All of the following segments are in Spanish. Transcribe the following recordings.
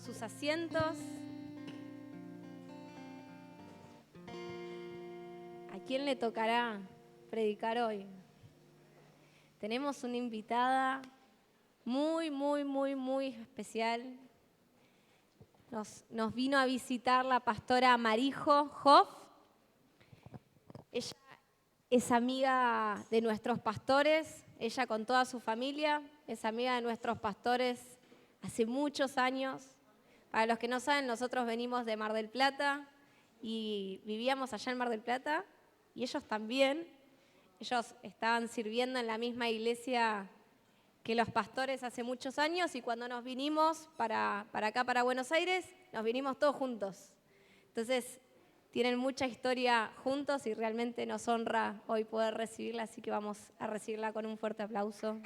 sus asientos. ¿A quién le tocará predicar hoy? Tenemos una invitada muy especial. Nos vino a visitar la pastora Marijo Hoff. Ella es amiga de nuestros pastores, ella con toda su familia, es amiga de nuestros pastores hace muchos años. Para los que no saben, nosotros venimos de Mar del Plata y vivíamos allá en Mar del Plata, y ellos también. Ellos estaban sirviendo en la misma iglesia que los pastores hace muchos años, y cuando nos vinimos para acá, para Buenos Aires, nos vinimos todos juntos. Entonces, tienen mucha historia juntos y realmente nos honra hoy poder recibirla, así que vamos a recibirla con un fuerte aplauso.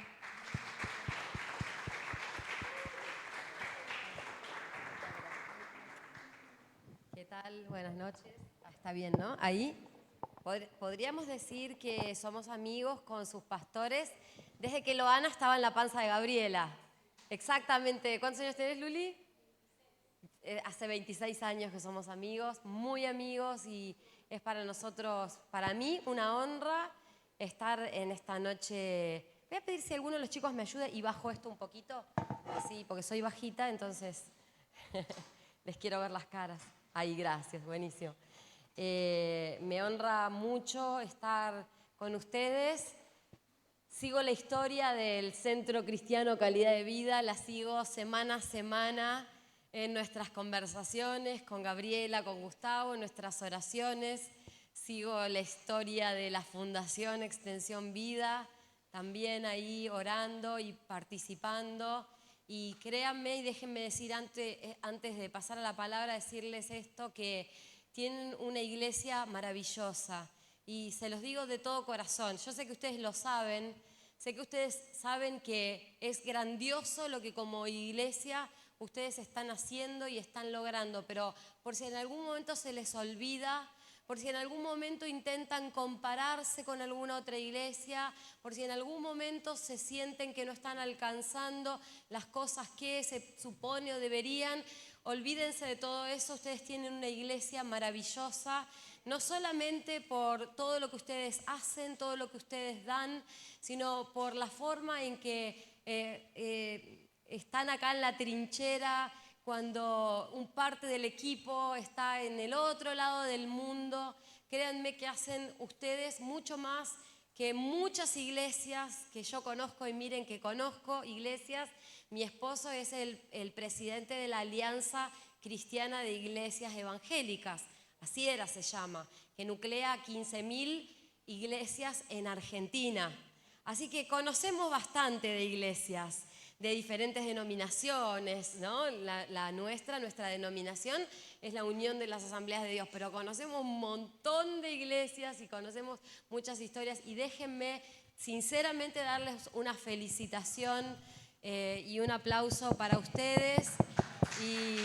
¿Qué tal? Buenas noches. Está bien, ¿no? Ahí. Podríamos decir que somos amigos con sus pastores desde que Loana estaba en la panza de Gabriela. Exactamente. ¿Cuántos años tenés, Luli? Hace 26 años que somos amigos, muy amigos, y es para nosotros, para mí, una honra estar en esta noche. Voy a pedir si alguno de los chicos me ayuda y bajo esto un poquito, así, porque soy bajita, entonces les quiero ver las caras. Ahí, gracias, buenísimo. Me honra mucho estar con ustedes. Sigo la historia del Centro Cristiano Calidad de Vida, la sigo semana a semana en nuestras conversaciones con Gabriela, con Gustavo, en nuestras oraciones. Sigo la historia de la Fundación Extensión Vida, también ahí orando y participando. Y créanme, y déjenme decir antes de pasar a la palabra, decirles esto, que tienen una iglesia maravillosa. Y se los digo de todo corazón. Yo sé que ustedes lo saben, sé que ustedes saben que es grandioso lo que como iglesia ustedes están haciendo y están logrando, pero por si en algún momento se les olvida, por si en algún momento intentan compararse con alguna otra iglesia, por si en algún momento se sienten que no están alcanzando las cosas que se supone o deberían, olvídense de todo eso. Ustedes tienen una iglesia maravillosa, no solamente por todo lo que ustedes hacen, todo lo que ustedes dan, sino por la forma en que están acá en la trinchera, cuando un parte del equipo está en el otro lado del mundo. Créanme que hacen ustedes mucho más que muchas iglesias que yo conozco, y miren que conozco iglesias. Mi esposo es el presidente de la Alianza Cristiana de Iglesias Evangélicas, así se llama, que nuclea 15.000 iglesias en Argentina. Así que conocemos bastante de iglesias de diferentes denominaciones, ¿no? Nuestra denominación es la Unión de las Asambleas de Dios, pero conocemos un montón de iglesias y conocemos muchas historias, y déjenme sinceramente darles una felicitación y un aplauso para ustedes. Y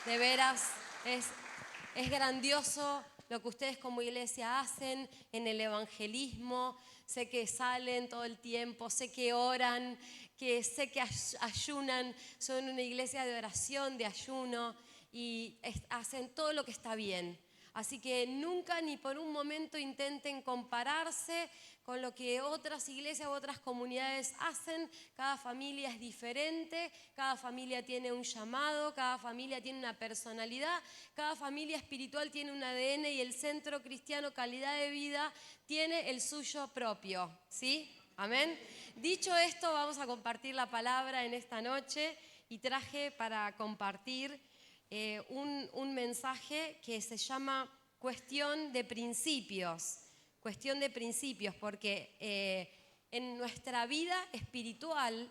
de veras es grandioso lo que ustedes como iglesia hacen en el evangelismo. Sé que salen todo el tiempo, sé que oran, sé que ayunan, son una iglesia de oración, de ayuno, y hacen todo lo que está bien. Así que nunca ni por un momento intenten compararse con lo que otras iglesias u otras comunidades hacen. Cada familia es diferente, cada familia tiene un llamado, cada familia tiene una personalidad, cada familia espiritual tiene un ADN, y el Centro Cristiano Calidad de Vida tiene el suyo propio, ¿sí? Amén. Dicho esto, vamos a compartir la palabra en esta noche, y traje para compartir un mensaje que se llama Cuestión de Principios. Cuestión de principios, porque en nuestra vida espiritual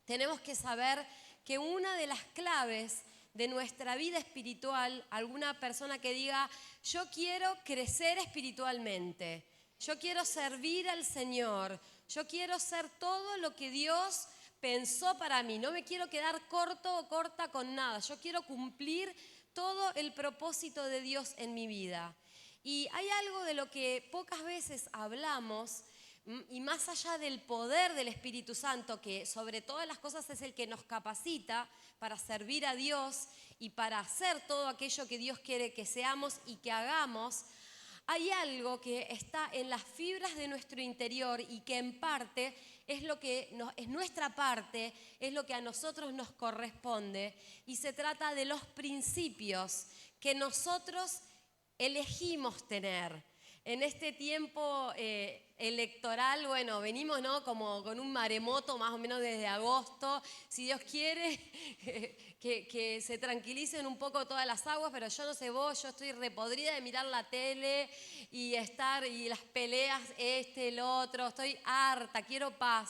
tenemos que saber que una de las claves de nuestra vida espiritual, alguna persona que diga, yo quiero crecer espiritualmente, yo quiero servir al Señor, yo quiero ser todo lo que Dios pensó para mí, no me quiero quedar corto o corta con nada, yo quiero cumplir todo el propósito de Dios en mi vida. Y hay algo de lo que pocas veces hablamos, y más allá del poder del Espíritu Santo, que sobre todas las cosas es el que nos capacita para servir a Dios y para hacer todo aquello que Dios quiere que seamos y que hagamos, hay algo que está en las fibras de nuestro interior y que en parte es lo que es nuestra parte, es lo que a nosotros nos corresponde, y se trata de los principios que nosotros elegimos tener. En este tiempo electoral, bueno, venimos, ¿no?, como con un maremoto más o menos desde agosto. Si Dios quiere que se tranquilicen un poco todas las aguas, pero yo no sé vos, yo estoy repodrida de mirar la tele y las peleas, el otro. Estoy harta, quiero paz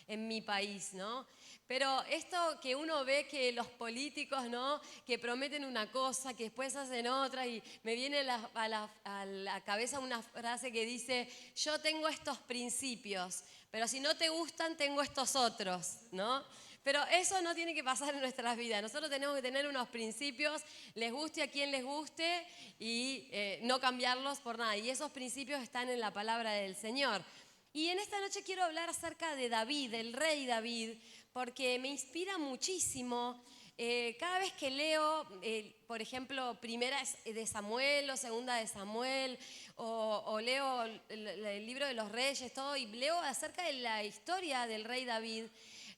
en mi país, ¿no? Pero esto que uno ve que los políticos, ¿no?, que prometen una cosa, que después hacen otra, y me viene a la cabeza una frase que dice: yo tengo estos principios, pero si no te gustan, tengo estos otros, ¿no? Pero eso no tiene que pasar en nuestras vidas. Nosotros tenemos que tener unos principios, les guste a quien les guste, y no cambiarlos por nada. Y esos principios están en la palabra del Señor. Y en esta noche quiero hablar acerca de David, el rey David, porque me inspira muchísimo. Cada vez que leo, por ejemplo, primera de Samuel o segunda de Samuel, o leo el libro de los reyes, todo, y leo acerca de la historia del rey David,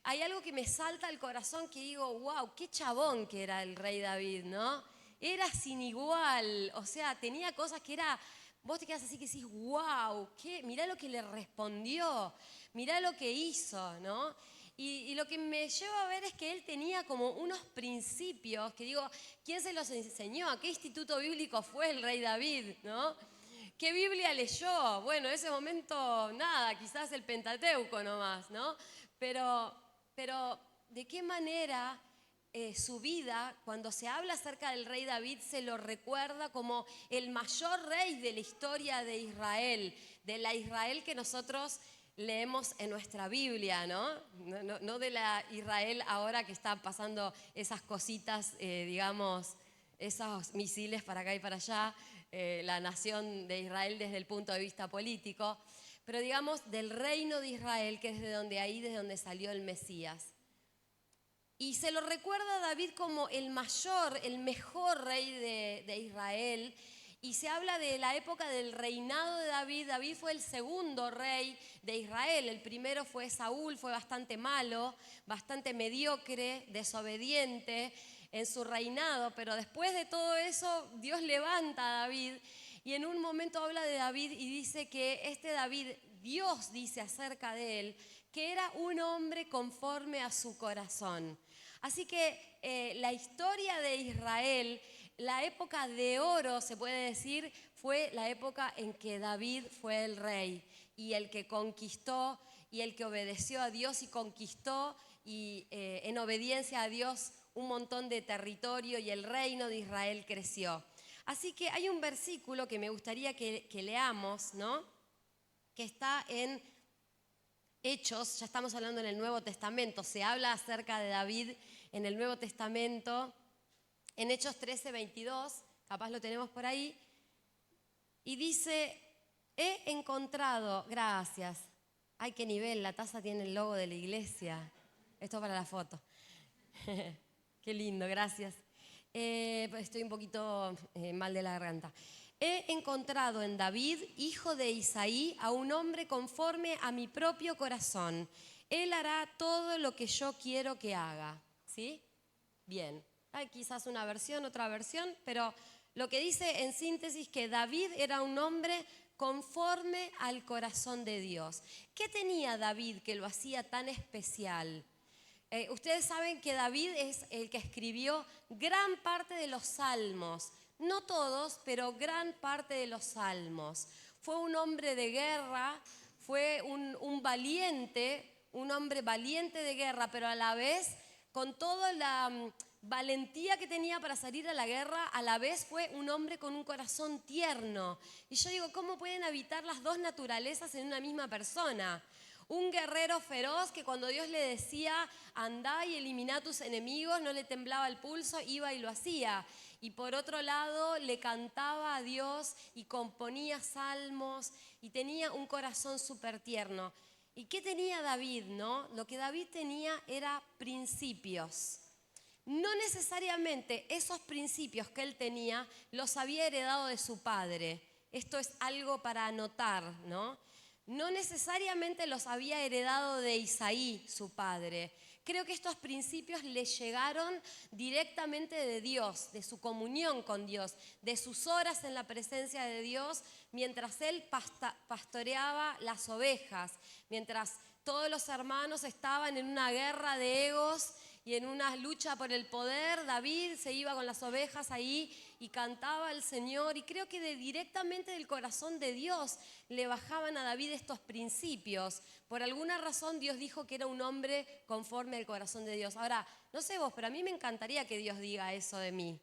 hay algo que me salta al corazón, que digo: wow, qué chabón que era el rey David, ¿no? Era sin igual, o sea, tenía cosas que era... Vos te quedás así que decís: wow, mirá lo que le respondió, mirá lo que hizo, ¿no? Y lo que me lleva a ver es que él tenía como unos principios que digo: ¿quién se los enseñó? ¿A qué instituto bíblico fue el rey David, no? ¿Qué Biblia leyó? Bueno, en ese momento nada, quizás el Pentateuco nomás, ¿no? Pero ¿de qué manera su vida, cuando se habla acerca del rey David, se lo recuerda como el mayor rey de la historia de Israel, de la Israel que nosotros leemos en nuestra Biblia, ¿no? No de la Israel ahora que está pasando esas cositas, digamos, esos misiles para acá y para allá, la nación de Israel desde el punto de vista político, pero digamos del reino de Israel, que es desde donde salió el Mesías. Y se lo recuerda a David como el mayor, el mejor rey de Israel. Y se habla de la época del reinado de David. David fue el segundo rey de Israel. El primero fue Saúl, fue bastante malo, bastante mediocre, desobediente en su reinado. Pero después de todo eso, Dios levanta a David. Y en un momento habla de David y dice que este David, Dios dice acerca de él, que era un hombre conforme a su corazón. Así que la historia de Israel, la época de oro, se puede decir, fue la época en que David fue el rey y el que conquistó y el que obedeció a Dios y conquistó y en obediencia a Dios un montón de territorio, y el reino de Israel creció. Así que hay un versículo que me gustaría que leamos, ¿no?, que está en Hechos. Ya estamos hablando en el Nuevo Testamento, se habla acerca de David en el Nuevo Testamento, en Hechos 13:22, capaz lo tenemos por ahí, y dice: he encontrado, gracias, ay qué nivel, la taza tiene el logo de la iglesia, esto para la foto, qué lindo, gracias, estoy un poquito mal de la garganta. He encontrado en David, hijo de Isaí, a un hombre conforme a mi propio corazón. Él hará todo lo que yo quiero que haga. ¿Sí? Bien. Hay quizás una versión, otra versión, pero lo que dice en síntesis que David era un hombre conforme al corazón de Dios. ¿Qué tenía David que lo hacía tan especial? Ustedes saben que David es el que escribió gran parte de los salmos. No todos, pero gran parte de los salmos. Fue un hombre de guerra, fue un valiente, un hombre valiente de guerra, pero a la vez, con toda la valentía que tenía para salir a la guerra, a la vez fue un hombre con un corazón tierno. Y yo digo, ¿cómo pueden habitar las dos naturalezas en una misma persona? Un guerrero feroz que cuando Dios le decía, andá y elimina a tus enemigos, no le temblaba el pulso, iba y lo hacía. Y por otro lado, le cantaba a Dios y componía salmos y tenía un corazón súper tierno. ¿Y qué tenía David, no? Lo que David tenía era principios. No necesariamente esos principios que él tenía los había heredado de su padre. Esto es algo para anotar, ¿no? No necesariamente los había heredado de Isaí, su padre. Creo que estos principios le llegaron directamente de Dios, de su comunión con Dios, de sus horas en la presencia de Dios, mientras él pastoreaba las ovejas, mientras todos los hermanos estaban en una guerra de egos y en una lucha por el poder. David se iba con las ovejas ahí y cantaba al Señor, y creo que directamente del corazón de Dios le bajaban a David estos principios. Por alguna razón Dios dijo que era un hombre conforme al corazón de Dios. Ahora, no sé vos, pero a mí me encantaría que Dios diga eso de mí.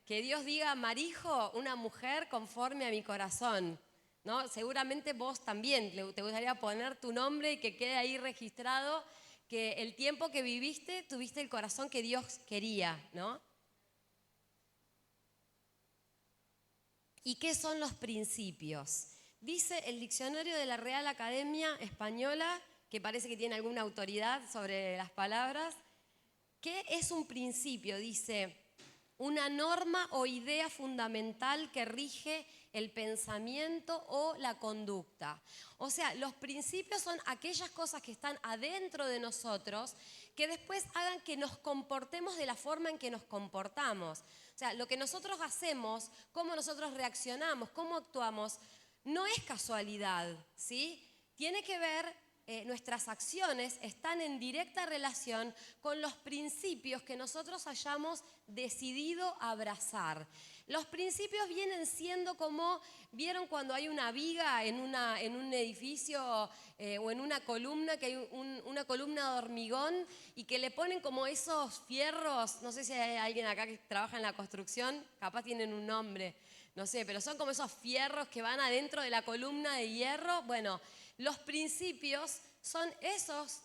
Que Dios diga, Marijo, una mujer conforme a mi corazón, ¿no? Seguramente vos también te gustaría poner tu nombre y que quede ahí registrado que el tiempo que viviste tuviste el corazón que Dios quería, ¿no? ¿Y qué son los principios? Dice el diccionario de la Real Academia Española, que parece que tiene alguna autoridad sobre las palabras, ¿qué es un principio? Dice, una norma o idea fundamental que rige el pensamiento o la conducta. O sea, los principios son aquellas cosas que están adentro de nosotros que después hagan que nos comportemos de la forma en que nos comportamos. O sea, lo que nosotros hacemos, cómo nosotros reaccionamos, cómo actuamos, no es casualidad, ¿sí? Tiene que ver, nuestras acciones están en directa relación con los principios que nosotros hayamos decidido abrazar. Los principios vienen siendo como, ¿vieron cuando hay una viga en un edificio o en una columna, que hay una columna de hormigón y que le ponen como esos fierros? No sé si hay alguien acá que trabaja en la construcción, capaz tienen un nombre, no sé, pero son como esos fierros que van adentro de la columna de hierro. Bueno, los principios son esas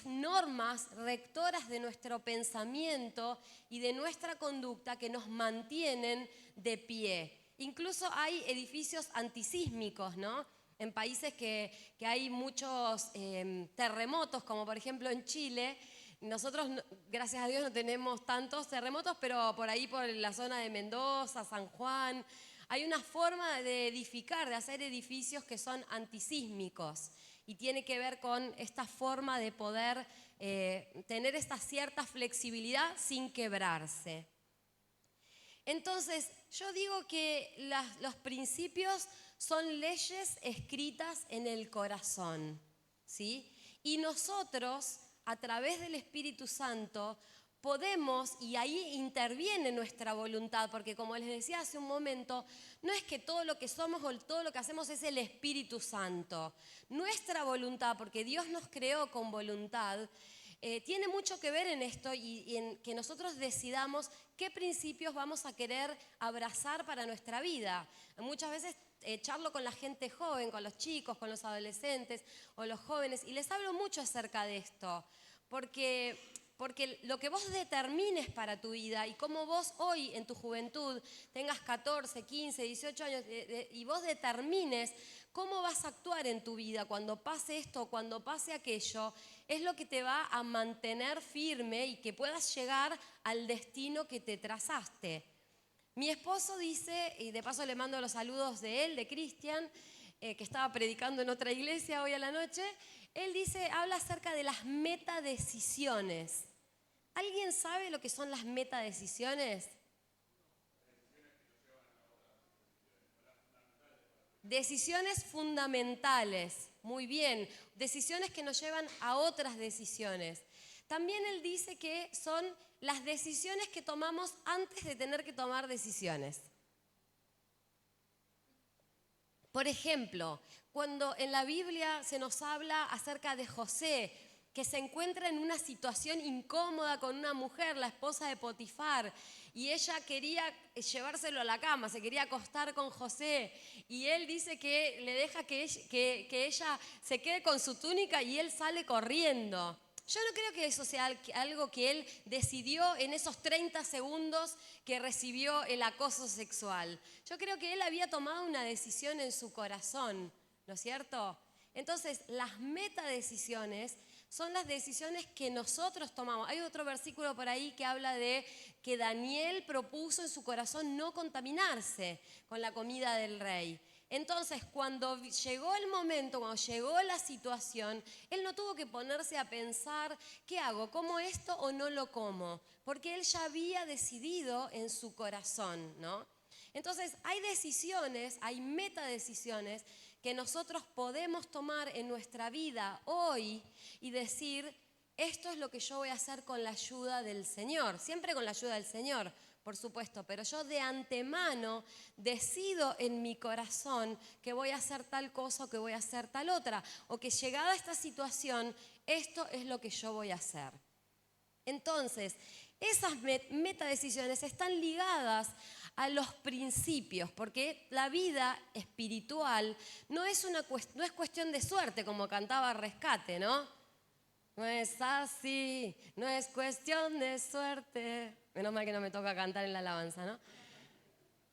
normas rectoras de nuestro pensamiento y de nuestra conducta que nos mantienen de pie. Incluso hay edificios antisísmicos, ¿no? En países que hay muchos terremotos, como por ejemplo en Chile. Nosotros, gracias a Dios, no tenemos tantos terremotos, pero por ahí, por la zona de Mendoza, San Juan, hay una forma de edificar, de hacer edificios que son antisísmicos, y tiene que ver con esta forma de poder tener esta cierta flexibilidad sin quebrarse. Entonces, yo digo que los principios son leyes escritas en el corazón, ¿sí? Y nosotros, a través del Espíritu Santo, podemos, y ahí interviene nuestra voluntad, porque como les decía hace un momento, no es que todo lo que somos o todo lo que hacemos es el Espíritu Santo. Nuestra voluntad, porque Dios nos creó con voluntad, tiene mucho que ver en esto y en que nosotros decidamos qué principios vamos a querer abrazar para nuestra vida. Muchas veces charlo con la gente joven, con los chicos, con los adolescentes o los jóvenes, y les hablo mucho acerca de esto, porque lo que vos determines para tu vida y cómo vos hoy en tu juventud tengas 14, 15, 18 años y vos determines cómo vas a actuar en tu vida cuando pase esto o cuando pase aquello, es lo que te va a mantener firme y que puedas llegar al destino que te trazaste. Mi esposo dice, y de paso le mando los saludos de él, de Cristian, que estaba predicando en otra iglesia hoy a la noche. Él dice, habla acerca de las metadecisiones. ¿Alguien sabe lo que son las metadecisiones? Decisiones fundamentales, muy bien, decisiones que nos llevan a otras decisiones. También él dice que son las decisiones que tomamos antes de tener que tomar decisiones. Por ejemplo, cuando en la Biblia se nos habla acerca de José, que se encuentra en una situación incómoda con una mujer, la esposa de Potifar, y ella quería llevárselo a la cama, se quería acostar con José, y él dice que le deja que ella se quede con su túnica y él sale corriendo. Yo no creo que eso sea algo que él decidió en esos 30 segundos que recibió el acoso sexual. Yo creo que él había tomado una decisión en su corazón, ¿no es cierto? Entonces, las metadecisiones son las decisiones que nosotros tomamos. Hay otro versículo por ahí que habla de que Daniel propuso en su corazón no contaminarse con la comida del rey. Entonces, cuando llegó el momento, cuando llegó la situación, él no tuvo que ponerse a pensar, ¿qué hago? ¿Como esto o no lo como? Porque él ya había decidido en su corazón, ¿no? Entonces, hay decisiones, hay metadecisiones que nosotros podemos tomar en nuestra vida hoy y decir, esto es lo que yo voy a hacer con la ayuda del Señor, siempre con la ayuda del Señor, por supuesto, pero yo de antemano decido en mi corazón que voy a hacer tal cosa o que voy a hacer tal otra, o que llegada a esta situación, esto es lo que yo voy a hacer. Entonces, esas metadecisiones están ligadas a los principios, porque la vida espiritual no es cuestión de suerte, como cantaba Rescate, ¿no? No es así, no es cuestión de suerte. Menos mal que no me toca cantar en la alabanza, ¿no?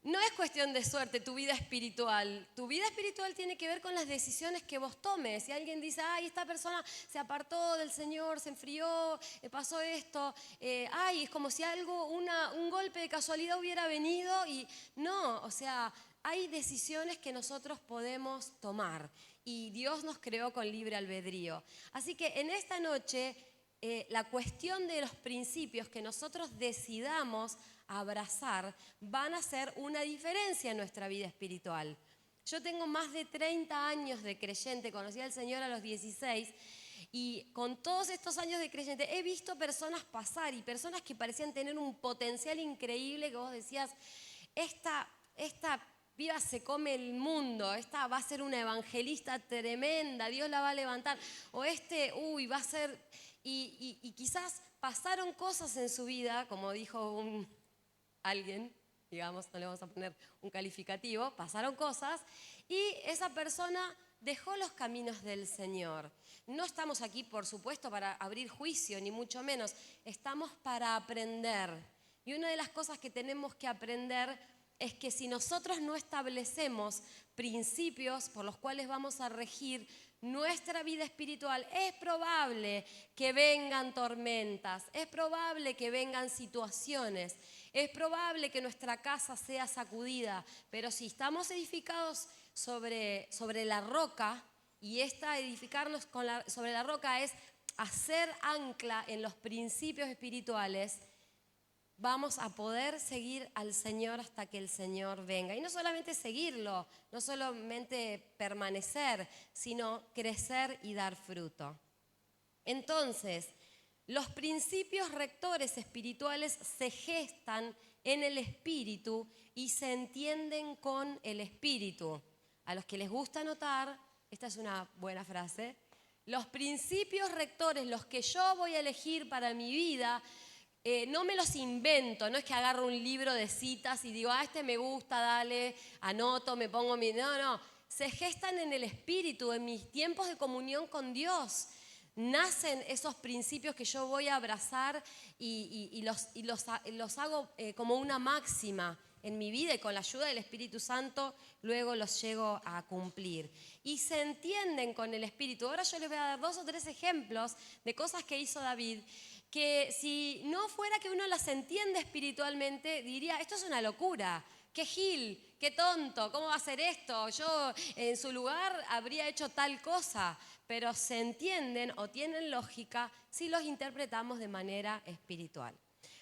No es cuestión de suerte tu vida espiritual. Tu vida espiritual tiene que ver con las decisiones que vos tomes. Si alguien dice, ay, esta persona se apartó del Señor, se enfrió, pasó esto, ay, es como si un golpe de casualidad hubiera venido y no, o sea, hay decisiones que nosotros podemos tomar y Dios nos creó con libre albedrío. Así que en esta noche, la cuestión de los principios que nosotros decidamos abrazar van a hacer una diferencia en nuestra vida espiritual. Yo tengo más de 30 años de creyente, conocí al Señor a los 16 y con todos estos años de creyente he visto personas pasar y personas que parecían tener un potencial increíble que vos decías, esta piba se come el mundo, esta va a ser una evangelista tremenda, Dios la va a levantar, o va a ser, y quizás pasaron cosas en su vida, como dijo alguien, digamos, no le vamos a poner un calificativo, pasaron cosas y esa persona dejó los caminos del Señor. No estamos aquí, por supuesto, para abrir juicio, ni mucho menos, estamos para aprender. Y una de las cosas que tenemos que aprender es que si nosotros no establecemos principios por los cuales vamos a regir nuestra vida espiritual, es probable que vengan tormentas, es probable que vengan situaciones, es probable que nuestra casa sea sacudida, pero si estamos edificados sobre la roca, y edificarnos sobre la roca es hacer ancla en los principios espirituales, vamos a poder seguir al Señor hasta que el Señor venga. Y no solamente seguirlo, no solamente permanecer, sino crecer y dar fruto. Entonces, los principios rectores espirituales se gestan en el Espíritu y se entienden con el Espíritu. A los que les gusta anotar, esta es una buena frase, los principios rectores, los que yo voy a elegir para mi vida, no me los invento, no es que agarro un libro de citas y digo, este me gusta, dale, anoto, me pongo mi... No, se gestan en el Espíritu, en mis tiempos de comunión con Dios. Nacen esos principios que yo voy a abrazar y los hago como una máxima en mi vida y con la ayuda del Espíritu Santo luego los llego a cumplir. Y se entienden con el Espíritu. Ahora yo les voy a dar 2 o 3 ejemplos de cosas que hizo David que si no fuera que uno las entiende espiritualmente, diría, esto es una locura, qué gil, qué tonto, ¿cómo va a ser esto? Yo en su lugar habría hecho tal cosa, pero se entienden o tienen lógica si los interpretamos de manera espiritual.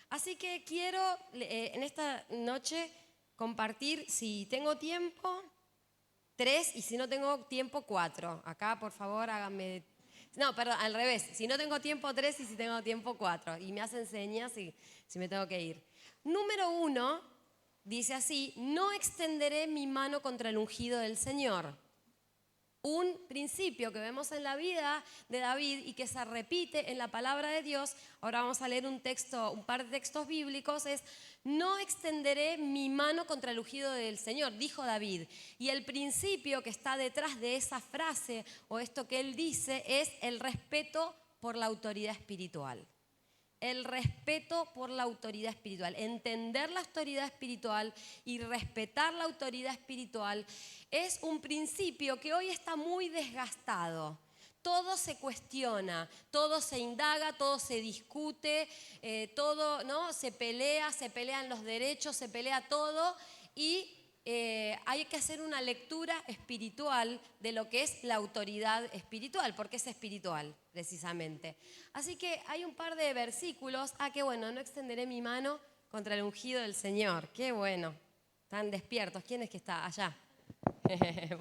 Así que quiero en esta noche compartir, si tengo tiempo, 3 y si no tengo tiempo, 4. Acá, por favor, háganme... No, perdón, al revés. Si no tengo tiempo, 3 y si tengo tiempo, 4. Y me hacen señas si me tengo que ir. Número 1, dice así, no extenderé mi mano contra el ungido del Señor. un principio que vemos en la vida de David y que se repite en la palabra de Dios. Ahora vamos a leer un par de textos bíblicos. Es: no extenderé mi mano contra el ungido del Señor, dijo David. Y el principio que está detrás de esa frase o esto que él dice es el respeto por la autoridad espiritual. El respeto por la autoridad espiritual. Entender la autoridad espiritual y respetar la autoridad espiritual es un principio que hoy está muy desgastado. Todo se cuestiona, todo se indaga, todo se discute, todo, ¿no? Se pelean los derechos, se pelea todo y hay que hacer una lectura espiritual de lo que es la autoridad espiritual, porque es espiritual, precisamente. Así que hay un par de versículos. Qué bueno, no extenderé mi mano contra el ungido del Señor. Qué bueno, están despiertos. ¿Quién es que está allá?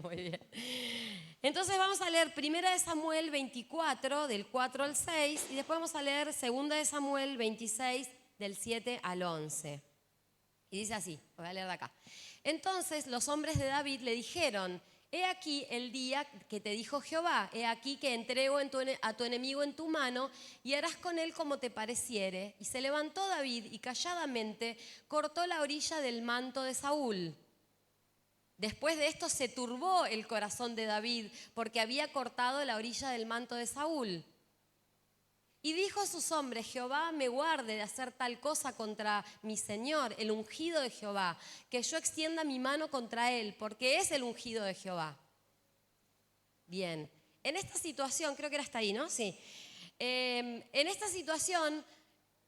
Muy bien. Entonces vamos a leer 1 Samuel 24, del 4 al 6, y después vamos a leer 2 Samuel 26, del 7 al 11. Y dice así, voy a leer de acá. Entonces los hombres de David le dijeron: he aquí el día que te dijo Jehová, he aquí que entrego a tu enemigo en tu mano y harás con él como te pareciere. Y se levantó David y calladamente cortó la orilla del manto de Saúl. Después de esto se turbó el corazón de David porque había cortado la orilla del manto de Saúl. Y dijo a sus hombres: Jehová me guarde de hacer tal cosa contra mi Señor, el ungido de Jehová, que yo extienda mi mano contra él, porque es el ungido de Jehová. Bien, en esta situación, creo que era hasta ahí, ¿no? Sí. En esta situación,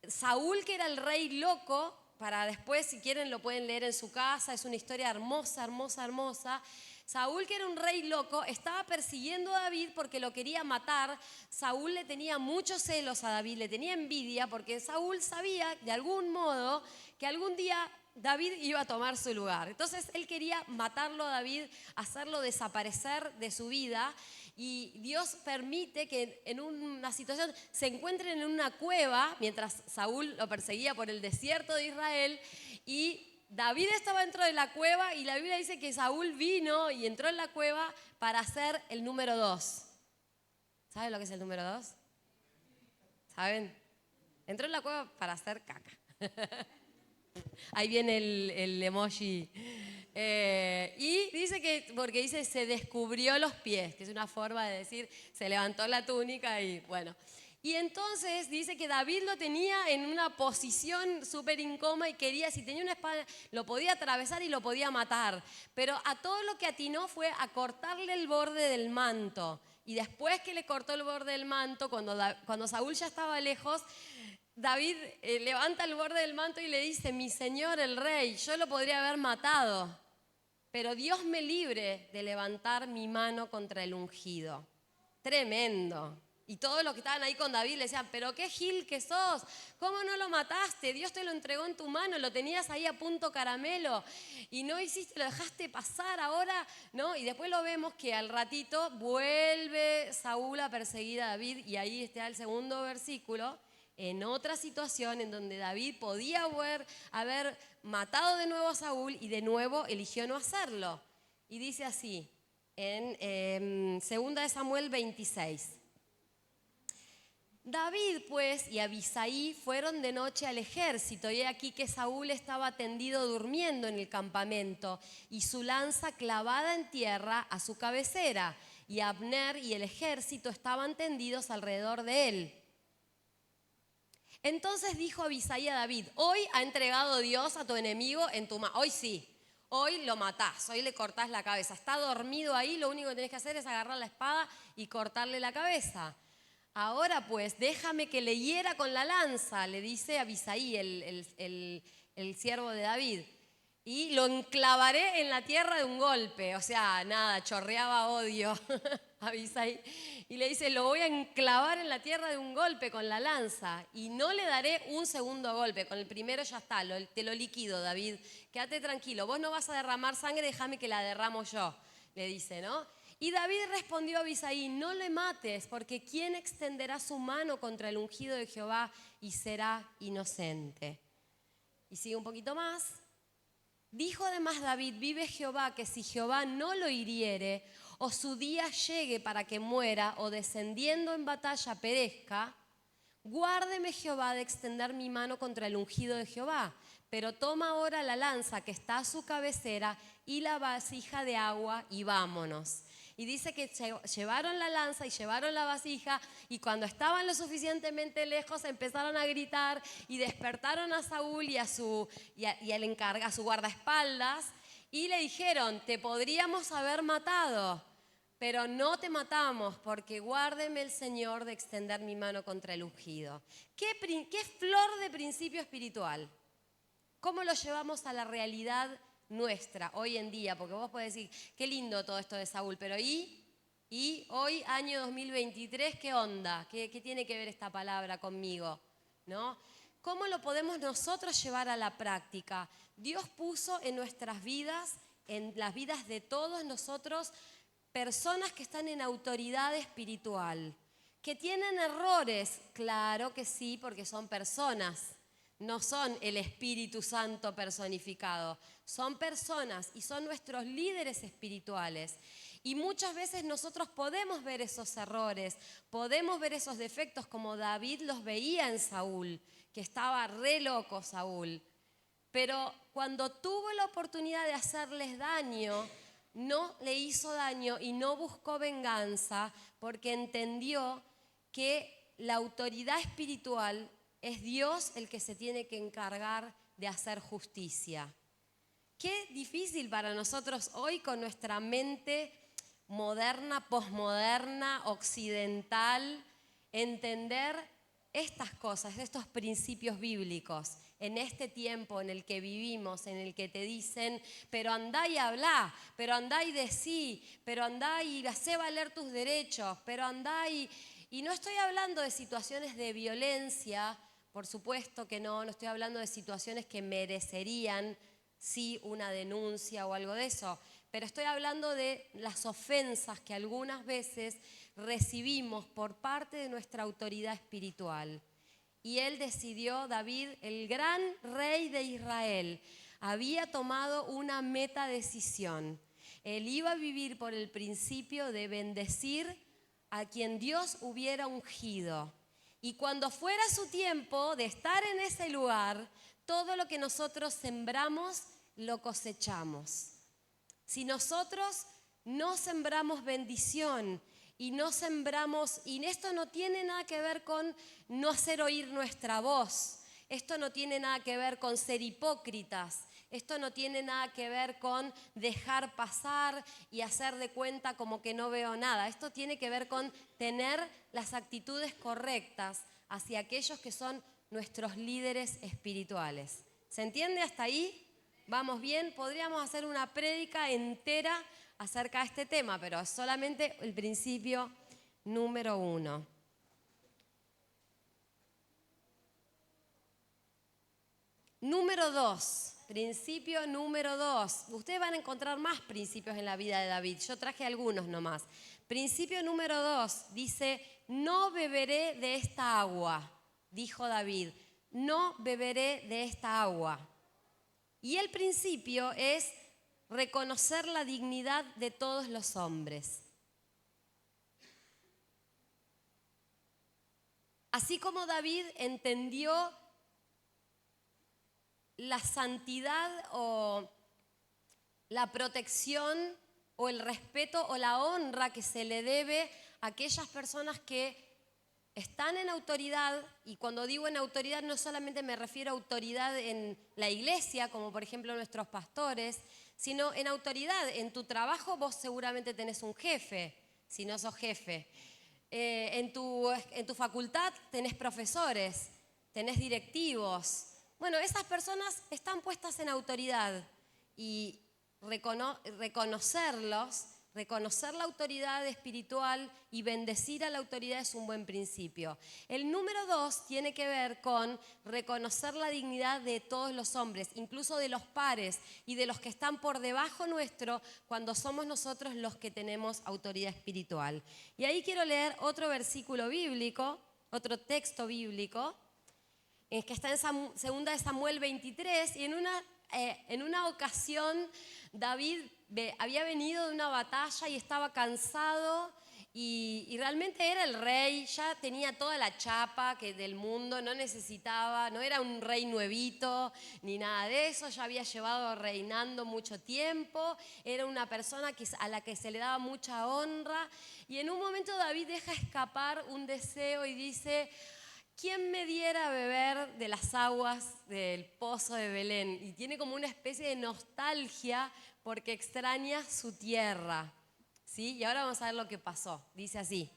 Saúl, que era el rey loco, para después, si quieren, lo pueden leer en su casa, es una historia hermosa, hermosa, hermosa. Saúl, que era un rey loco, estaba persiguiendo a David porque lo quería matar. Saúl le tenía muchos celos a David, le tenía envidia porque Saúl sabía de algún modo que algún día David iba a tomar su lugar. Entonces él quería matarlo a David, hacerlo desaparecer de su vida. Y Dios permite que en una situación se encuentren en una cueva mientras Saúl lo perseguía por el desierto de Israel, y David estaba dentro de la cueva y la Biblia dice que Saúl vino y entró en la cueva para hacer el número 2. ¿Saben lo que es el número 2? ¿Saben? Entró en la cueva para hacer caca. Ahí viene el emoji. Y dice que, porque dice se descubrió los pies, que es una forma de decir se levantó la túnica y bueno. Y entonces dice que David lo tenía en una posición súper incómoda y quería, si tenía una espada, lo podía atravesar y lo podía matar. Pero a todo lo que atinó fue a cortarle el borde del manto. Y después que le cortó el borde del manto, cuando Saúl ya estaba lejos, David levanta el borde del manto y le dice: mi señor el rey, yo lo podría haber matado, pero Dios me libre de levantar mi mano contra el ungido. Tremendo. Y todos los que estaban ahí con David le decían: pero qué gil que sos, ¿cómo no lo mataste? Dios te lo entregó en tu mano, lo tenías ahí a punto caramelo y no hiciste, lo dejaste pasar ahora, ¿no? Y después lo vemos que al ratito vuelve Saúl a perseguir a David, y ahí está el segundo versículo, en otra situación en donde David podía haber matado de nuevo a Saúl y de nuevo eligió no hacerlo. Y dice así, en 2 Samuel 26. David, pues, y Abisaí fueron de noche al ejército, y he aquí que Saúl estaba tendido durmiendo en el campamento, y su lanza clavada en tierra a su cabecera, y Abner y el ejército estaban tendidos alrededor de él. Entonces dijo Abisaí a David: hoy ha entregado Dios a tu enemigo en tu mano. Hoy sí, hoy lo matás, hoy le cortás la cabeza. Está dormido ahí, lo único que tenés que hacer es agarrar la espada y cortarle la cabeza. Ahora pues, déjame que le hiera con la lanza, le dice Abisaí, el siervo de David, y lo enclavaré en la tierra de un golpe. O sea, nada, chorreaba odio Abisaí. Y le dice: lo voy a enclavar en la tierra de un golpe con la lanza, y no le daré un segundo golpe. Con el primero ya está, te lo liquido, David. Quédate tranquilo, vos no vas a derramar sangre, déjame que la derramo yo, le dice, ¿no? Y David respondió a Abisaí: no le mates, porque ¿quién extenderá su mano contra el ungido de Jehová y será inocente? Y sigue un poquito más. Dijo además David: vive Jehová, que si Jehová no lo hiriere, o su día llegue para que muera, o descendiendo en batalla perezca, guárdeme Jehová de extender mi mano contra el ungido de Jehová. Pero toma ahora la lanza que está a su cabecera y la vasija de agua y vámonos. Y dice que llevaron la lanza y llevaron la vasija, y cuando estaban lo suficientemente lejos empezaron a gritar y despertaron a Saúl y a su guardaespaldas, y le dijeron: te podríamos haber matado, pero no te matamos, porque guárdeme el Señor de extender mi mano contra el ungido. ¿Qué flor de principio espiritual? ¿Cómo lo llevamos a la realidad nuestra hoy en día? Porque vos podés decir, qué lindo todo esto de Saúl, pero ¿y hoy, año 2023, qué onda? ¿Qué tiene que ver esta palabra conmigo? ¿No? ¿Cómo lo podemos nosotros llevar a la práctica? Dios puso en nuestras vidas, en las vidas de todos nosotros, personas que están en autoridad espiritual, que tienen errores, claro que sí, porque son personas. No son el Espíritu Santo personificado, son personas y son nuestros líderes espirituales. Y muchas veces nosotros podemos ver esos errores, podemos ver esos defectos como David los veía en Saúl, que estaba re loco Saúl. Pero cuando tuvo la oportunidad de hacerles daño, no le hizo daño y no buscó venganza, porque entendió que la autoridad espiritual es Dios el que se tiene que encargar de hacer justicia. Qué difícil para nosotros hoy, con nuestra mente moderna, posmoderna, occidental, entender estas cosas, estos principios bíblicos, en este tiempo en el que vivimos, en el que te dicen: pero andá y hablá, pero andá y decí, pero andá y hacé valer tus derechos, pero andá y no estoy hablando de situaciones de violencia. Por supuesto que no estoy hablando de situaciones que merecerían, sí, una denuncia o algo de eso, pero estoy hablando de las ofensas que algunas veces recibimos por parte de nuestra autoridad espiritual. Y él decidió, David, el gran rey de Israel, había tomado una metadecisión. Él iba a vivir por el principio de bendecir a quien Dios hubiera ungido. Y cuando fuera su tiempo de estar en ese lugar, todo lo que nosotros sembramos, lo cosechamos. Si nosotros no sembramos bendición y no sembramos, y esto no tiene nada que ver con no hacer oír nuestra voz, esto no tiene nada que ver con ser hipócritas, esto no tiene nada que ver con dejar pasar y hacer de cuenta como que no veo nada. Esto tiene que ver con tener las actitudes correctas hacia aquellos que son nuestros líderes espirituales. ¿Se entiende hasta ahí? ¿Vamos bien? Podríamos hacer una prédica entera acerca de este tema, pero es solamente el principio número 1. Número 2. Principio número 2. Ustedes van a encontrar más principios en la vida de David. Yo traje algunos nomás. Principio número 2 dice: no beberé de esta agua, dijo David. No beberé de esta agua. Y el principio es reconocer la dignidad de todos los hombres. Así como David entendió la santidad o la protección o el respeto o la honra que se le debe a aquellas personas que están en autoridad, y cuando digo en autoridad no solamente me refiero a autoridad en la iglesia, como por ejemplo nuestros pastores, sino en autoridad. En tu trabajo vos seguramente tenés un jefe, si no sos jefe. En tu facultad tenés profesores, tenés directivos. Bueno, esas personas están puestas en autoridad, y reconocerlos, reconocer la autoridad espiritual y bendecir a la autoridad es un buen principio. El número 2 tiene que ver con reconocer la dignidad de todos los hombres, incluso de los pares y de los que están por debajo nuestro, cuando somos nosotros los que tenemos autoridad espiritual. Y ahí quiero leer otro versículo bíblico, otro texto bíblico. que está en segunda de Samuel 23, y en una ocasión David había venido de una batalla y estaba cansado y realmente era el rey, ya tenía toda la chapa del mundo, no necesitaba, no era un rey nuevito ni nada de eso, ya había llevado reinando mucho tiempo, era una persona a la que se le daba mucha honra, y en un momento David deja escapar un deseo y dice: ¿quién me diera a beber de las aguas del pozo de Belén? Y tiene como una especie de nostalgia porque extraña su tierra, ¿sí? Y ahora vamos a ver lo que pasó. Dice así,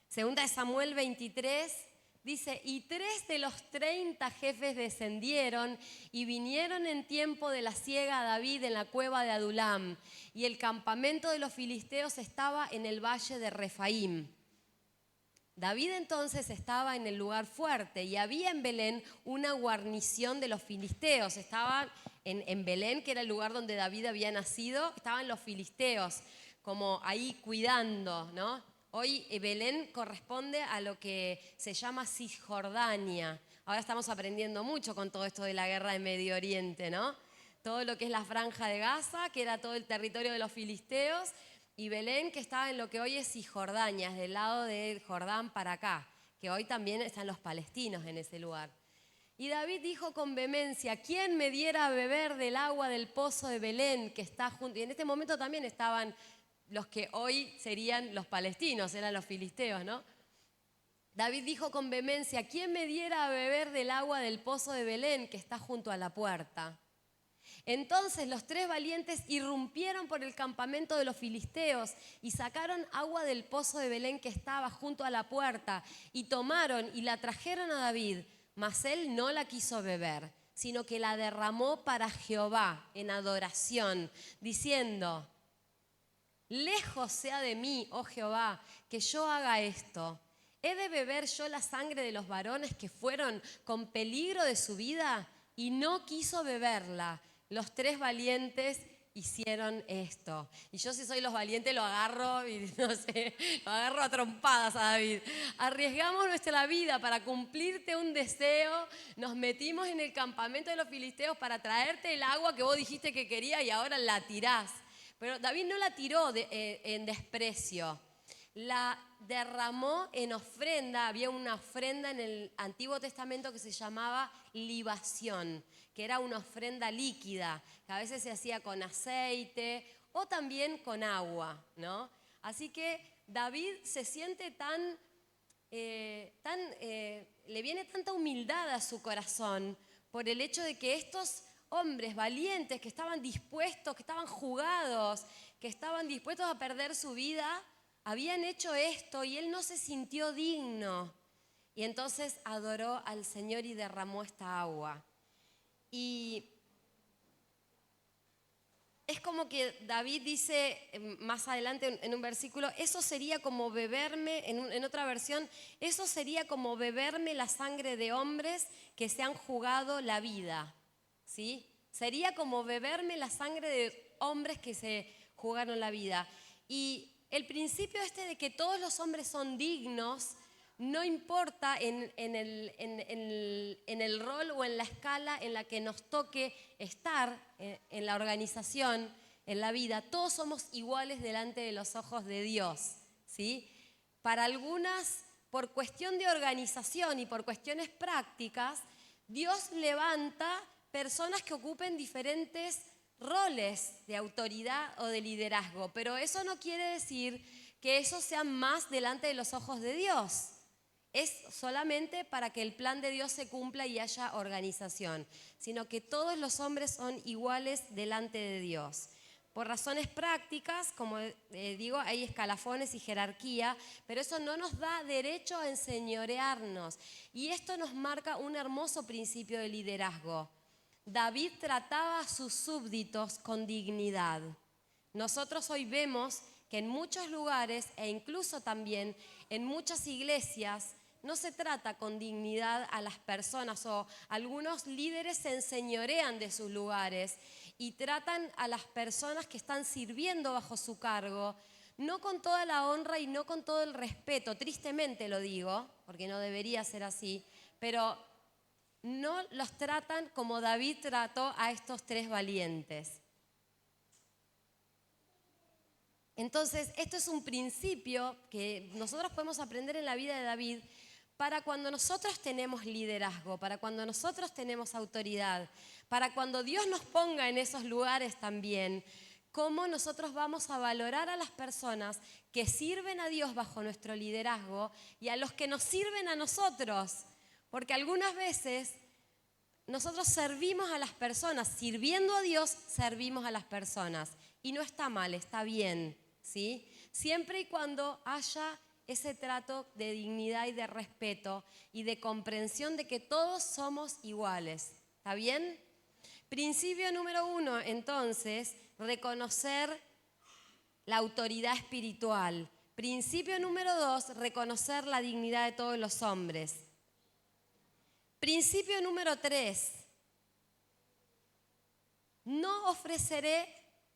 segunda de Samuel 23, dice: y 3 de los 30 jefes descendieron y vinieron en tiempo de la siega a David en la cueva de Adulam, y el campamento de los filisteos estaba en el valle de Refaim. David entonces estaba en el lugar fuerte y había en Belén una guarnición de los filisteos. Estaban en Belén, que era el lugar donde David había nacido, estaban los filisteos como ahí cuidando, ¿no? Hoy Belén corresponde a lo que se llama Cisjordania. Ahora estamos aprendiendo mucho con todo esto de la guerra de Medio Oriente, ¿no? Todo lo que es la franja de Gaza, que era todo el territorio de los filisteos, y Belén, que estaba en lo que hoy es Cisjordania, del lado del Jordán para acá, que hoy también están los palestinos en ese lugar. Y David dijo con vehemencia: ¿quién me diera a beber del agua del pozo de Belén que está junto? Y en este momento también estaban los que hoy serían los palestinos, eran los filisteos, ¿no? David dijo con vehemencia: ¿quién me diera a beber del agua del pozo de Belén que está junto a la puerta? Entonces los 3 valientes irrumpieron por el campamento de los filisteos y sacaron agua del pozo de Belén que estaba junto a la puerta, y tomaron y la trajeron a David, mas él no la quiso beber, sino que la derramó para Jehová en adoración, diciendo: lejos sea de mí, oh Jehová, que yo haga esto. ¿He de beber yo la sangre de los varones que fueron con peligro de su vida? Y no quiso beberla. Los 3 valientes hicieron esto. Y yo, si soy los valientes, lo agarro y no sé, lo agarro a trompadas a David. Arriesgamos nuestra vida para cumplirte un deseo. Nos metimos en el campamento de los filisteos para traerte el agua que vos dijiste que querías y ahora la tirás. Pero David no la tiró en desprecio. La derramó en ofrenda. Había una ofrenda en el Antiguo Testamento que se llamaba libación, que era una ofrenda líquida, que a veces se hacía con aceite o también con agua, ¿no? Así que David se siente le viene tanta humildad a su corazón por el hecho de que estos hombres valientes que estaban dispuestos, que estaban jugados, que estaban dispuestos a perder su vida, habían hecho esto y él no se sintió digno. Y entonces adoró al Señor y derramó esta agua. Y es como que David dice más adelante en un versículo: eso sería como beberme, en otra versión, eso sería como beberme la sangre de hombres que se han jugado la vida, ¿sí? Sería como beberme la sangre de hombres que se jugaron la vida. Y el principio de que todos los hombres son dignos no importa en el rol o en la escala en la que nos toque estar en la organización, en la vida. Todos somos iguales delante de los ojos de Dios, ¿sí? Para algunas, por cuestión de organización y por cuestiones prácticas, Dios levanta personas que ocupen diferentes roles de autoridad o de liderazgo, pero eso no quiere decir que eso sea más delante de los ojos de Dios. Es solamente para que el plan de Dios se cumpla y haya organización, sino que todos los hombres son iguales delante de Dios. Por razones prácticas, como digo, hay escalafones y jerarquía, pero eso no nos da derecho a enseñorearnos. Y esto nos marca un hermoso principio de liderazgo. David trataba a sus súbditos con dignidad. Nosotros hoy vemos que en muchos lugares e incluso también en muchas iglesias no se trata con dignidad a las personas, o algunos líderes se enseñorean de sus lugares y tratan a las personas que están sirviendo bajo su cargo no con toda la honra y no con todo el respeto. Tristemente lo digo, porque no debería ser así, pero no los tratan como David trató a estos 3 valientes. Entonces, esto es un principio que nosotros podemos aprender en la vida de David para cuando nosotros tenemos liderazgo, para cuando nosotros tenemos autoridad, para cuando Dios nos ponga en esos lugares también, cómo nosotros vamos a valorar a las personas que sirven a Dios bajo nuestro liderazgo y a los que nos sirven a nosotros. Porque algunas veces nosotros servimos a las personas, sirviendo a Dios, servimos a las personas. Y no está mal, está bien, ¿sí? Siempre y cuando haya ese trato de dignidad y de respeto y de comprensión de que todos somos iguales. ¿Está bien? Principio número 1, entonces, reconocer la autoridad espiritual. Principio número 2, reconocer la dignidad de todos los hombres. Principio número 3, no ofreceré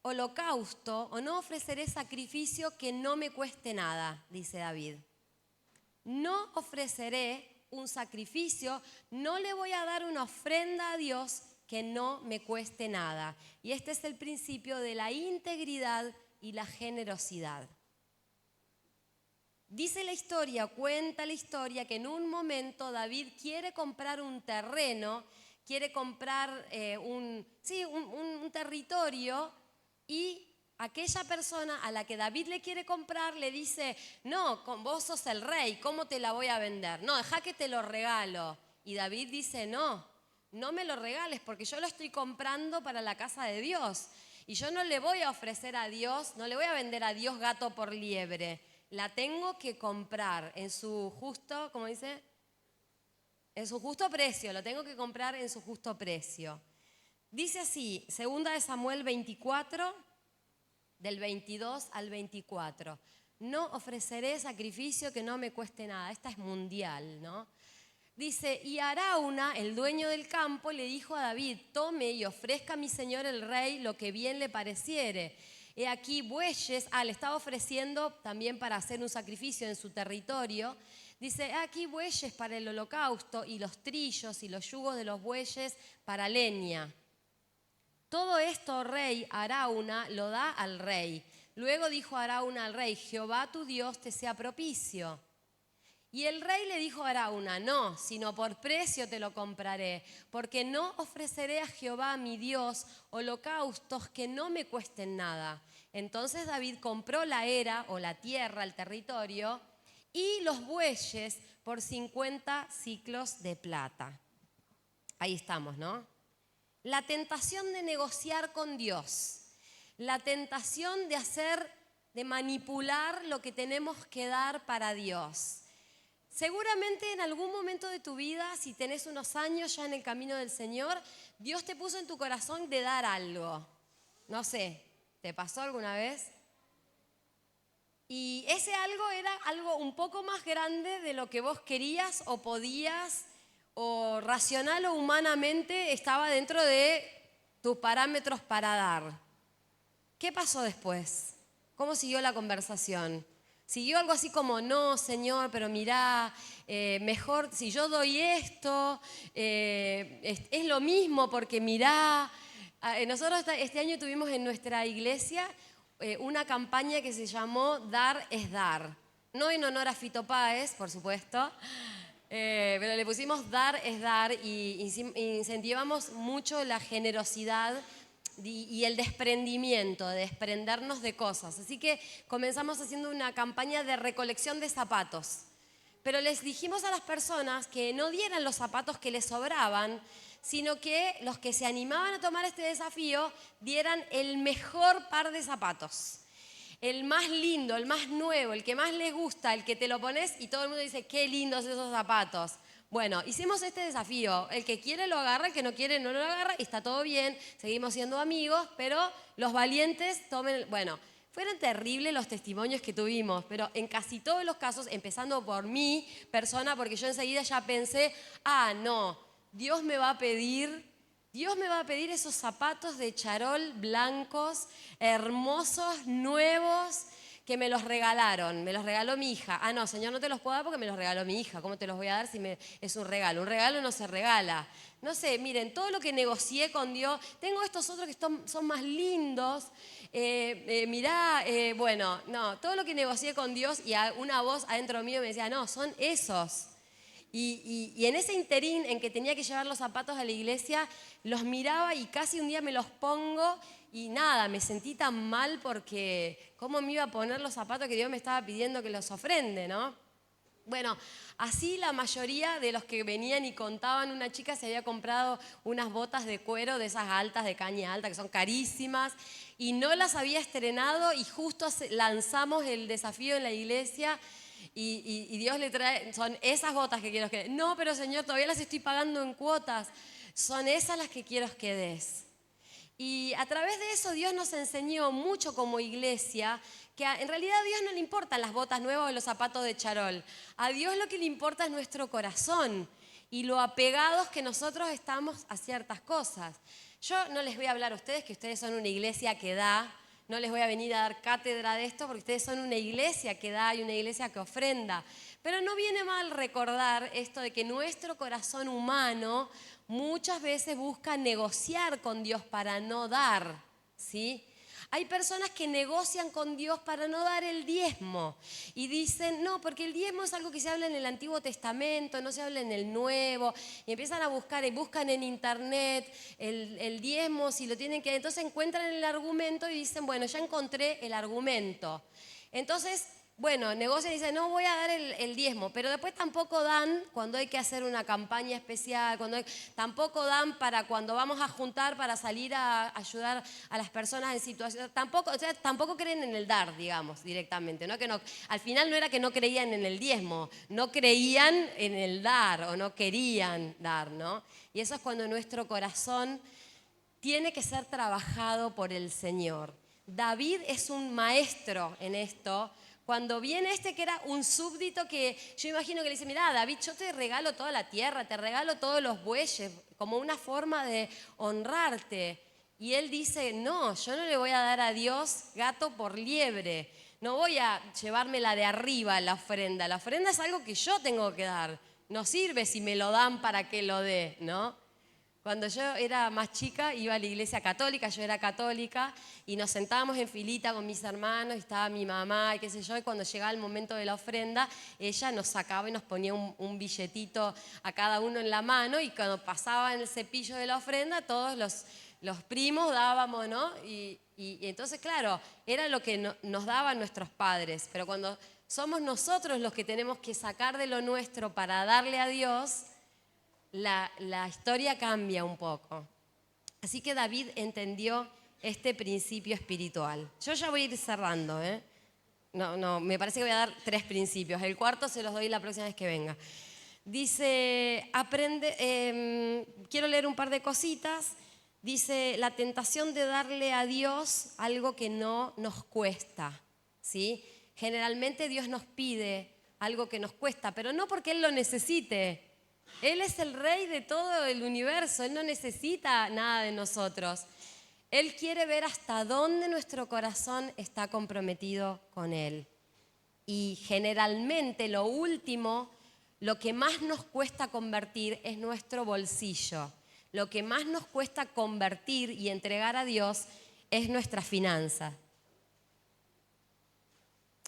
holocausto o no ofreceré sacrificio que no me cueste nada, dice David. No ofreceré un sacrificio, no le voy a dar una ofrenda a Dios que no me cueste nada. Y este es el principio de la integridad y la generosidad. Dice la historia, cuenta la historia, que en un momento David quiere comprar un terreno, quiere comprar un territorio, y aquella persona a la que David le quiere comprar le dice, no, vos sos el rey, ¿cómo te la voy a vender? No, deja que te lo regalo. Y David dice, no me lo regales porque yo lo estoy comprando para la casa de Dios. Y yo no le voy a ofrecer a Dios, no le voy a vender a Dios gato por liebre. La tengo que comprar en su justo, ¿cómo dice? En su justo precio, lo tengo que comprar en su justo precio. Dice así, 2 Samuel 24, del 22 al 24. No ofreceré sacrificio que no me cueste nada. Esta es mundial, ¿no? Dice, y Arauna, el dueño del campo, le dijo a David, tome y ofrezca a mi señor el rey lo que bien le pareciere. He aquí bueyes, le estaba ofreciendo también para hacer un sacrificio en su territorio. Dice, he aquí bueyes para el holocausto y los trillos y los yugos de los bueyes para leña. Todo esto, rey Arauna, lo da al rey. Luego dijo Arauna al rey, Jehová tu Dios te sea propicio. Y el rey le dijo a Arauna, no, sino por precio te lo compraré, porque no ofreceré a Jehová mi Dios holocaustos que no me cuesten nada. Entonces David compró la era o la tierra, el territorio, y los bueyes por 50 siclos de plata. Ahí estamos, ¿no? La tentación de negociar con Dios, la tentación de manipular lo que tenemos que dar para Dios. Seguramente en algún momento de tu vida, si tenés unos años ya en el camino del Señor, Dios te puso en tu corazón de dar algo. No sé, ¿te pasó alguna vez? Y ese algo era algo un poco más grande de lo que vos querías o podías, o racional o humanamente estaba dentro de tus parámetros para dar. ¿Qué pasó después? ¿Cómo siguió la conversación? Siguió algo así como, no, Señor, pero mirá, mejor si yo doy esto, es lo mismo porque mirá. Nosotros este año tuvimos en nuestra iglesia una campaña que se llamó Dar es Dar. No en honor a Fito Páez, por supuesto, pero le pusimos Dar es Dar y incentivamos mucho la generosidad y el desprendimiento, de desprendernos de cosas. Así que comenzamos haciendo una campaña de recolección de zapatos. Pero les dijimos a las personas que no dieran los zapatos que les sobraban, sino que los que se animaban a tomar este desafío dieran el mejor par de zapatos. El más lindo, el más nuevo, el que más les gusta, el que te lo pones y todo el mundo dice, qué lindos esos zapatos. Bueno, hicimos este desafío. El que quiere lo agarra, el que no quiere no lo agarra y está todo bien. Seguimos siendo amigos, pero los valientes tomen... Bueno, fueron terribles los testimonios que tuvimos, pero en casi todos los casos, empezando por mi persona, porque yo enseguida ya pensé, no, Dios me va a pedir esos zapatos de charol blancos, hermosos, nuevos, que me los regalaron, me los regaló mi hija. Ah, no, Señor, no te los puedo dar porque me los regaló mi hija. ¿Cómo te los voy a dar si es un regalo? Un regalo no se regala. No sé, miren, todo lo que negocié con Dios, tengo estos otros que son más lindos, bueno, no, todo lo que negocié con Dios y una voz adentro mío me decía, no, son esos. Y en ese interín en que tenía que llevar los zapatos a la iglesia, los miraba y casi un día me los pongo y nada, me sentí tan mal porque cómo me iba a poner los zapatos que Dios me estaba pidiendo que los ofrende, ¿no? Bueno, así la mayoría de los que venían y contaban, una chica se había comprado unas botas de cuero de esas altas, de caña alta, que son carísimas, y no las había estrenado y justo lanzamos el desafío en la iglesia y Dios le trae, son esas botas que quiero que des. No, pero Señor, todavía las estoy pagando en cuotas. Son esas las que quiero que des. Y a través de eso Dios nos enseñó mucho como iglesia que en realidad a Dios no le importan las botas nuevas o los zapatos de charol. A Dios lo que le importa es nuestro corazón y lo apegados que nosotros estamos a ciertas cosas. Yo no les voy a hablar a ustedes, que ustedes son una iglesia que da, no les voy a venir a dar cátedra de esto porque ustedes son una iglesia que da y una iglesia que ofrenda. Pero no viene mal recordar esto de que nuestro corazón humano muchas veces busca negociar con Dios para no dar, ¿sí? Hay personas que negocian con Dios para no dar el diezmo y dicen, no, porque el diezmo es algo que se habla en el Antiguo Testamento, no se habla en el Nuevo, y empiezan a buscar y buscan en internet el diezmo, si lo tienen que... Entonces encuentran el argumento y dicen, bueno, ya encontré el argumento. Entonces, bueno, negocian y dicen, no voy a dar el diezmo, pero después tampoco dan cuando hay que hacer una campaña especial, tampoco dan para cuando vamos a juntar para salir a ayudar a las personas en situaciones, tampoco creen en el dar, digamos, directamente, ¿no? Al final no era que no creían en el diezmo, no creían en el dar o no querían dar, ¿no? Y eso es cuando nuestro corazón tiene que ser trabajado por el Señor. David es un maestro en esto. Cuando viene que era un súbdito que yo imagino que le dice, mirá, David, yo te regalo toda la tierra, te regalo todos los bueyes, como una forma de honrarte. Y él dice, no, yo no le voy a dar a Dios gato por liebre. No voy a llevármela de arriba la ofrenda. La ofrenda es algo que yo tengo que dar. No sirve si me lo dan para que lo dé, ¿no? Cuando yo era más chica iba a la iglesia católica, yo era católica, y nos sentábamos en filita con mis hermanos, y estaba mi mamá y qué sé yo, y cuando llegaba el momento de la ofrenda, ella nos sacaba y nos ponía un billetito a cada uno en la mano, y cuando pasaba en el cepillo de la ofrenda, todos los primos dábamos, ¿no? Y entonces, claro, era lo que nos daban nuestros padres, pero cuando somos nosotros los que tenemos que sacar de lo nuestro para darle a Dios, la historia cambia un poco. Así que David entendió este principio espiritual. Yo ya voy a ir cerrando, ¿eh? No, me parece que voy a dar 3 principios. El cuarto se los doy la próxima vez que venga. Dice, quiero leer un par de cositas. Dice, la tentación de darle a Dios algo que no nos cuesta, ¿sí? Generalmente Dios nos pide algo que nos cuesta, pero no porque Él lo necesite. Él es el rey de todo el universo, Él no necesita nada de nosotros. Él quiere ver hasta dónde nuestro corazón está comprometido con Él. Y generalmente lo último, lo que más nos cuesta convertir es nuestro bolsillo. Lo que más nos cuesta convertir y entregar a Dios es nuestra finanza.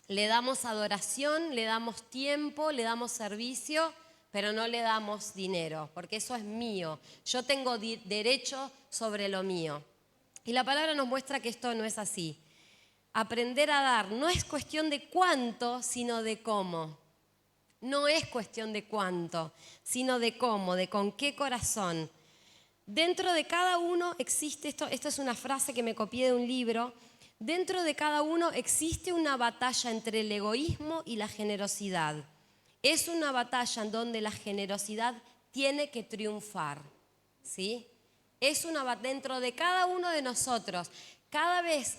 Le damos adoración, le damos tiempo, le damos servicio, pero no le damos dinero, porque eso es mío. Yo tengo derecho sobre lo mío. Y la palabra nos muestra que esto no es así. Aprender a dar no es cuestión de cuánto, sino de cómo. No es cuestión de cuánto, sino de cómo, de con qué corazón. Dentro de cada uno existe, esto es una frase que me copié de un libro, dentro de cada uno existe una batalla entre el egoísmo y la generosidad. Es una batalla en donde la generosidad tiene que triunfar, ¿sí? Es una batalla dentro de cada uno de nosotros. Cada vez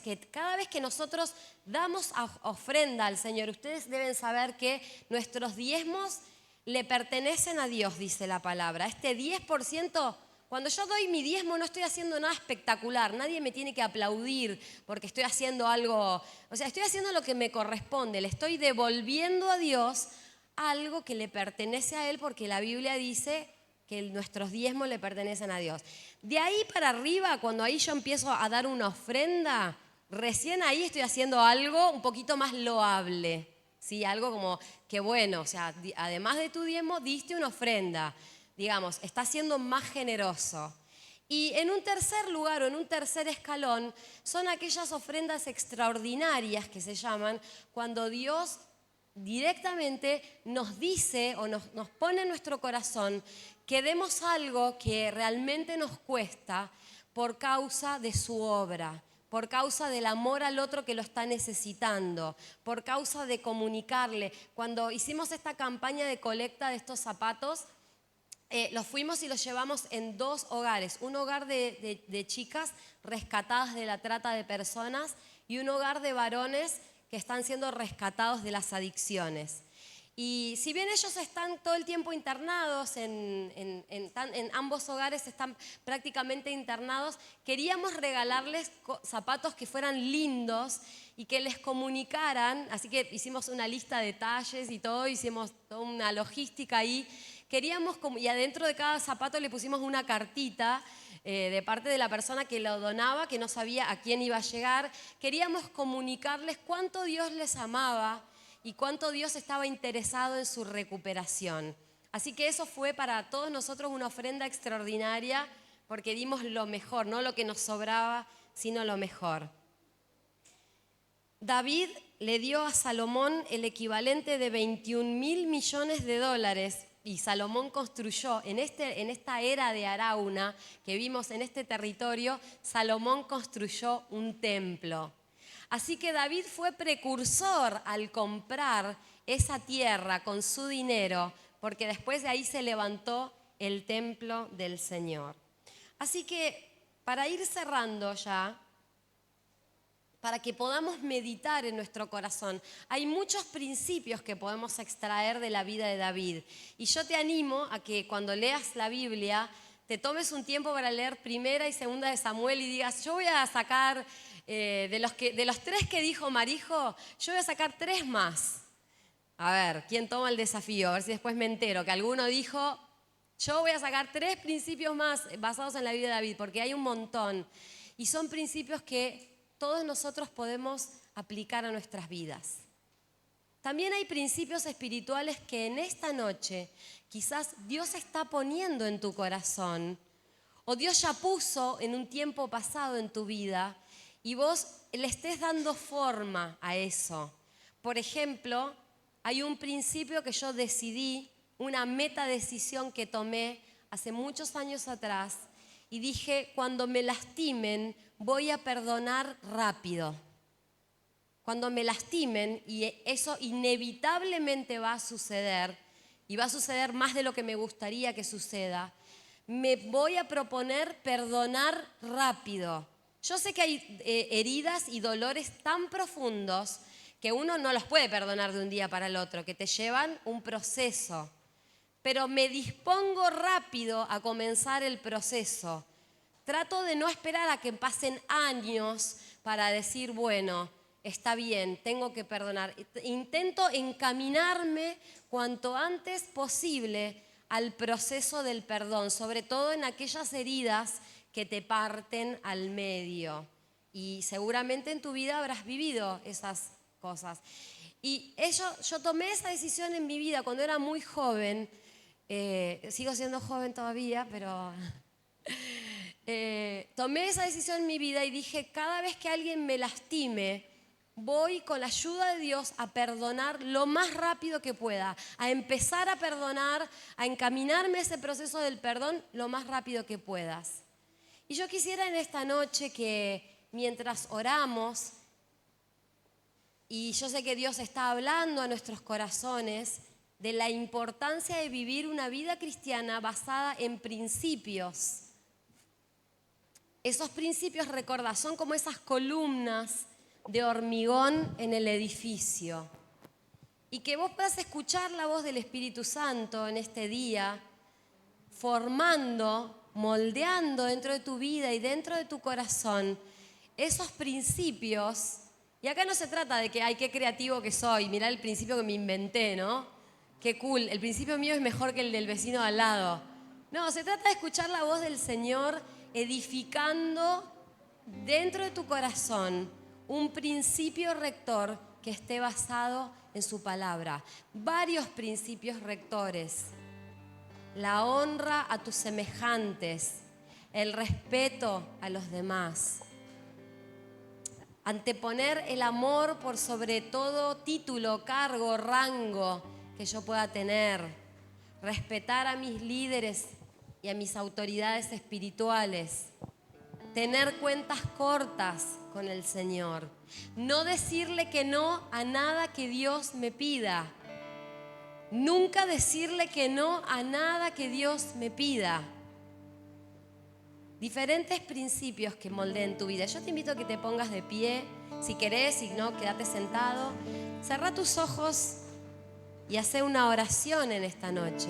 que nosotros damos ofrenda al Señor, ustedes deben saber que nuestros diezmos le pertenecen a Dios, dice la palabra. Este 10%, Cuando yo doy mi diezmo no estoy haciendo nada espectacular, nadie me tiene que aplaudir porque estoy haciendo algo, o sea, estoy haciendo lo que me corresponde, le estoy devolviendo a Dios algo que le pertenece a Él porque la Biblia dice que nuestros diezmos le pertenecen a Dios. De ahí para arriba, cuando ahí yo empiezo a dar una ofrenda, recién ahí estoy haciendo algo un poquito más loable, ¿sí? Algo como que bueno, o sea, además de tu diezmo, diste una ofrenda. Digamos, está siendo más generoso. Y en un tercer lugar o en un tercer escalón son aquellas ofrendas extraordinarias que se llaman cuando Dios directamente nos dice o nos pone en nuestro corazón que demos algo que realmente nos cuesta por causa de su obra, por causa del amor al otro que lo está necesitando, por causa de comunicarle. Cuando hicimos esta campaña de colecta de estos zapatos, los fuimos y los llevamos en 2 hogares, un hogar de chicas rescatadas de la trata de personas y un hogar de varones que están siendo rescatados de las adicciones. Y si bien ellos están todo el tiempo internados, en ambos hogares están prácticamente internados, queríamos regalarles zapatos que fueran lindos y que les comunicaran, así que hicimos una lista de talles y todo, hicimos toda una logística ahí. Queríamos, y adentro de cada zapato le pusimos una cartita de parte de la persona que lo donaba, que no sabía a quién iba a llegar. Queríamos comunicarles cuánto Dios les amaba y cuánto Dios estaba interesado en su recuperación. Así que eso fue para todos nosotros una ofrenda extraordinaria porque dimos lo mejor, no lo que nos sobraba, sino lo mejor. David le dio a Salomón el equivalente de 21.000 millones de dólares y Salomón construyó, en esta era de Arauna que vimos en este territorio, Salomón construyó un templo. Así que David fue precursor al comprar esa tierra con su dinero, porque después de ahí se levantó el templo del Señor. Así que para ir cerrando ya, para que podamos meditar en nuestro corazón, hay muchos principios que podemos extraer de la vida de David. Y yo te animo a que cuando leas la Biblia, te tomes un tiempo para leer Primera y Segunda de Samuel y digas, yo voy a sacar, de los 3 que dijo Marijo, yo voy a sacar 3 más. A ver, ¿quién toma el desafío? A ver si después me entero que alguno dijo, yo voy a sacar 3 principios más basados en la vida de David, porque hay un montón. Y son principios que todos nosotros podemos aplicar a nuestras vidas. También hay principios espirituales que en esta noche quizás Dios está poniendo en tu corazón o Dios ya puso en un tiempo pasado en tu vida y vos le estés dando forma a eso. Por ejemplo, hay un principio que yo decidí, una metadecisión que tomé hace muchos años atrás y dije, cuando me lastimen, voy a perdonar rápido. Cuando me lastimen, y eso inevitablemente va a suceder, y va a suceder más de lo que me gustaría que suceda, me voy a proponer perdonar rápido. Yo sé que hay heridas y dolores tan profundos que uno no los puede perdonar de un día para el otro, que te llevan un proceso. Pero me dispongo rápido a comenzar el proceso. Trato de no esperar a que pasen años para decir, bueno, está bien, tengo que perdonar. Intento encaminarme cuanto antes posible al proceso del perdón, sobre todo en aquellas heridas que te parten al medio. Y seguramente en tu vida habrás vivido esas cosas. Y yo tomé esa decisión en mi vida cuando era muy joven. Sigo siendo joven todavía, pero... tomé esa decisión en mi vida y dije, cada vez que alguien me lastime, voy con la ayuda de Dios a perdonar lo más rápido que pueda, a empezar a perdonar, a encaminarme a ese proceso del perdón lo más rápido que puedas. Y yo quisiera en esta noche que mientras oramos, y yo sé que Dios está hablando a nuestros corazones de la importancia de vivir una vida cristiana basada en principios. Esos principios, recordá, son como esas columnas de hormigón en el edificio. Y que vos puedas escuchar la voz del Espíritu Santo en este día, formando moldeando dentro de tu vida y dentro de tu corazón esos principios. Y acá no se trata de que, ay, qué creativo que soy, mirá el principio que me inventé, ¿no? Qué cool, el principio mío es mejor que el del vecino de al lado. No, se trata de escuchar la voz del Señor edificando dentro de tu corazón un principio rector que esté basado en su palabra. Varios principios rectores. La honra a tus semejantes, el respeto a los demás. Anteponer el amor por sobre todo título, cargo, rango que yo pueda tener. Respetar a mis líderes y a mis autoridades espirituales. Tener cuentas cortas con el Señor. No decirle que no a nada que Dios me pida. Nunca decirle que no a nada que Dios me pida. Diferentes principios que moldeen tu vida. Yo te invito a que te pongas de pie, si querés, si no, quédate sentado. Cerrá tus ojos y hacé una oración en esta noche.